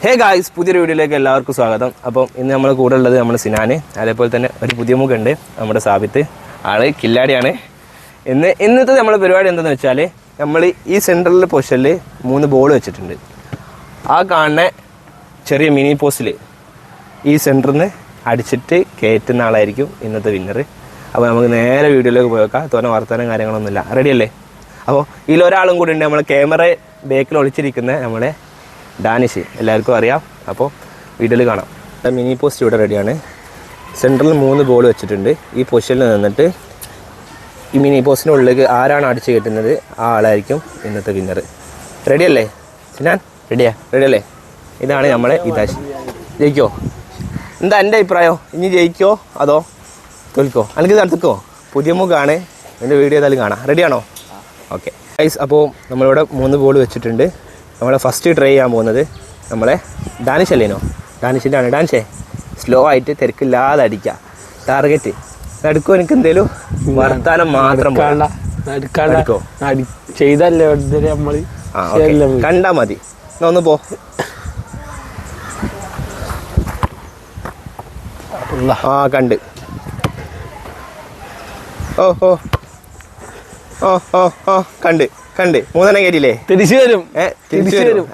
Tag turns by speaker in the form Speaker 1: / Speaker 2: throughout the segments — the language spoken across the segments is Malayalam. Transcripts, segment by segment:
Speaker 1: ഹേ ഗായ്സ്, പുതിയൊരു വീഡിയോയിലേക്ക് എല്ലാവർക്കും സ്വാഗതം. അപ്പം ഇന്ന് നമ്മൾ കൂടെ ഉള്ളത് നമ്മുടെ സിനാന്, അതേപോലെ തന്നെ ഒരു പുതിയ മുഖമുണ്ട് നമ്മുടെ സാബിത്ത്, ആള് കില്ലാടിയാണ്. ഇന്നത്തെ നമ്മുടെ പരിപാടി എന്താണെന്ന് വെച്ചാൽ, നമ്മൾ ഈ സെൻട്രൽ പൊസിഷനിൽ 3 ബോൾ വെച്ചിട്ടുണ്ട്. ആ കാണുന്ന ചെറിയ മിനി പോസ്റ്റിൽ ഈ സെൻറ്ററിൽ നിന്ന് അടിച്ചിട്ട് കയറ്റുന്ന ആളായിരിക്കും ഇന്നത്തെ വിന്നർ. അപ്പോൾ നമുക്ക് നേരെ വീഡിയോയിലേക്ക് പോയേക്കാം. തോന്നെ വർത്തമാനം കാര്യങ്ങളൊന്നുമില്ല. റെഡിയല്ലേ? അപ്പോൾ ഇതിലൊരാളും കൂടി ഉണ്ട്, നമ്മളെ ക്യാമറ ബേക്കിൽ ഒളിച്ചിരിക്കുന്ന നമ്മുടെ ഡാനിഷ്, എല്ലാവർക്കും അറിയാം. അപ്പോൾ വീഡിയോയിൽ കാണാം. മിനി പോസ്റ്റ് ഇവിടെ റെഡിയാണ്. സെൻട്രലിൽ 3 ബോൾ വെച്ചിട്ടുണ്ട്. ഈ പൊസിഷനിൽ നിന്നിട്ട് ഈ മിനി പോസ്റ്റിനുള്ളിലേക്ക് ആരാണ് അടിച്ച് കയറ്റുന്നത് ആ ആളായിരിക്കും ഇന്നത്തെ വിന്നർ. റെഡിയല്ലേ സിനാൻ? റെഡിയല്ലേ? ഇതാണ് നമ്മളെ ഇതാശി. ജയിക്കോ? എന്താ എൻ്റെ അഭിപ്രായം? ഇനി ജയിക്കോ അതോ തോൽക്കോ? അല്ലെങ്കിൽ നടത്തിക്കോ? പുതിയ മുഖമാണ്, എൻ്റെ വീഡിയോ ഏതായാലും കാണാം. റെഡിയാണോ? ഓക്കെ ഗൈസ്, അപ്പോൾ നമ്മളിവിടെ 3 ബോൾ വെച്ചിട്ടുണ്ട്. നമ്മളെ ഫസ്റ്റ് ട്രൈ ചെയ്യാൻ പോകുന്നത് നമ്മളെ ഡാനിഷ് അല്ലേനോ? ഡാനിഷിൻ്റെ ആണ്. ഡാനിഷേ, സ്ലോ ആയിട്ട് തിരക്കില്ലാതെ അടിക്കുക. ടാർഗറ്റ് എടുക്കുമോ? എനിക്ക് എന്തേലും വർത്താനം മാത്രം
Speaker 2: ചെയ്തല്ലേ നമ്മൾ.
Speaker 1: കണ്ടാ മതി. ഒന്ന് പോ. ആ കണ്ട്. ഓ ഓ ഓ ഓ ഓ കണ്ട് 3 കയറ്റില്ലേ?
Speaker 2: തിരിച്ചു വരും.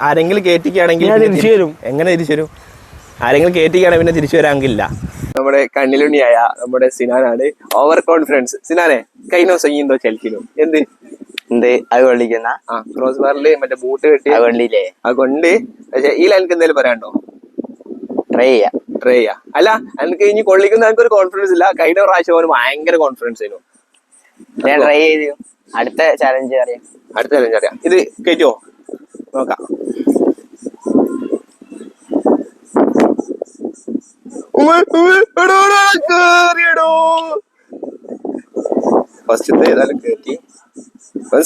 Speaker 1: ആരെങ്കിലും കയറ്റിക്കുകയാണെങ്കിൽ
Speaker 2: തിരിച്ചു വരും.
Speaker 1: എങ്ങനെ തിരിച്ചു വരും? ആരെങ്കിലും കയറ്റിക്കുകയാണെങ്കിൽ പിന്നെ തിരിച്ചു വരാമെങ്കില്ല. നമ്മുടെ കണ്ണിലുണ്ണിയായ നമ്മുടെ സിനാനാണ്. Over confidence. സിനാനെ കൈനോ സയ്യന്തോ ചലിക്കുന്നു. എന്ത്
Speaker 3: അത് കൊള്ളിക്കുന്ന
Speaker 1: ക്രോസ് ബാറിൽ മറ്റേ ബൂട്ട് കെട്ടി
Speaker 3: കൊണ്ടില്ലേ?
Speaker 1: അത് കൊണ്ട്. പക്ഷെ ഈ ലൈനക്ക് എന്തെങ്കിലും പറയാനുണ്ടോ?
Speaker 3: ട്രൈ
Speaker 1: ചെയ്യാ. അല്ല, എനിക്ക് ഇനി കൊള്ളിക്കുന്ന എനിക്കൊരു കോൺഫിഡൻസ് ഇല്ല. കഴിഞ്ഞ പ്രാവശ്യം അവന് ഭയങ്കര കോൺഫിഡൻസ് ആയിരുന്നു.
Speaker 3: ഞാൻ ട്രൈ ചെയ്തു. അടുത്ത ചാലഞ്ച് അറിയാം.
Speaker 1: ഇത് കയറ്റുമോ? നോക്കാം. ഫസ്റ്റത്തെ ഏതായാലും കയറ്റി.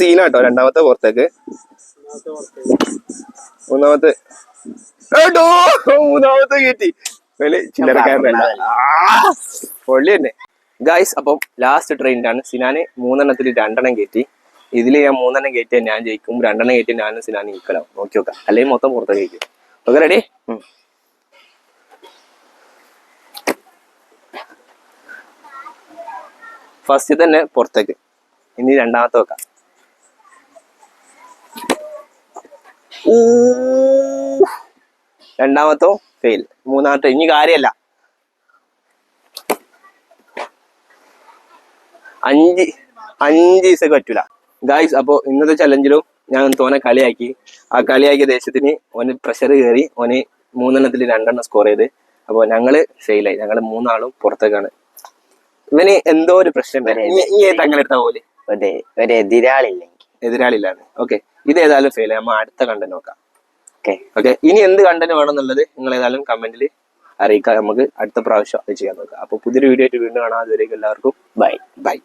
Speaker 1: സീനാട്ടോ. രണ്ടാമത്തെ പുറത്തേക്ക്. മൂന്നാമത്തെ കയറ്റി. ചില്ലറക്കാരനല്ല, പൊള്ളി തന്നെ ഗായ്സ്. അപ്പം ലാസ്റ്റ് ട്രെയിനിലാണ് സിനാന് 3 2 കയറ്റി. ഇതിൽ ഞാൻ 3 കയറ്റിയാൽ ഞാൻ ജയിക്കും, 2 കയറ്റിയാൽ ഞാനും സിനാന് ഈക്വലാവും. നോക്കി നോക്കാം. അല്ലെങ്കിൽ മൊത്തം പുറത്തേക്ക് കയറ്റും. Okay, ready? ഫസ്റ്റ് തന്നെ പുറത്തേക്ക്. ഇനി രണ്ടാമത്തെ വെക്കാം. രണ്ടാമത്തോ ഫെയിൽ. മൂന്നാമത്തെ ഇനി കാര്യമല്ല. 5 ദിവസമൊക്കെ പറ്റൂല ഗായ്സ്. അപ്പോൾ ഇന്നത്തെ ചലഞ്ചിലും ഞാൻ തോനെ കളിയാക്കി. ആ കളിയാക്കിയ ദേശത്തിന് ഓന് പ്രഷർ കയറി. ഓന് 3 2 സ്കോർ ചെയ്ത്. അപ്പോൾ ഞങ്ങള് ഫെയിലായി. ഞങ്ങള് 3 ആളും പുറത്തേക്കാണ്. ഇവന് എന്തോ ഒരു പ്രശ്നം. അങ്ങനെ എടുത്താ പോലെ എതിരാളില്ലാണ്. ഓക്കെ, ഇത് ഏതായാലും ഫെയിലായി. നമ്മൾ അടുത്ത കണ്ടന്റ് നോക്കാം. ഓക്കെ, ഇനി എന്ത് കണ്ടന്റ് വേണമെന്നുള്ളത് നിങ്ങൾ ഏതായാലും കമന്റിൽ അറിയിക്കാം. നമുക്ക് അടുത്ത പ്രാവശ്യം അത് ചെയ്യാൻ നോക്കാം. അപ്പോൾ പുതിയൊരു വീഡിയോ ആയിട്ട് വീണ്ടും കാണാം. അതുവരേക്കും എല്ലാവർക്കും ബൈ.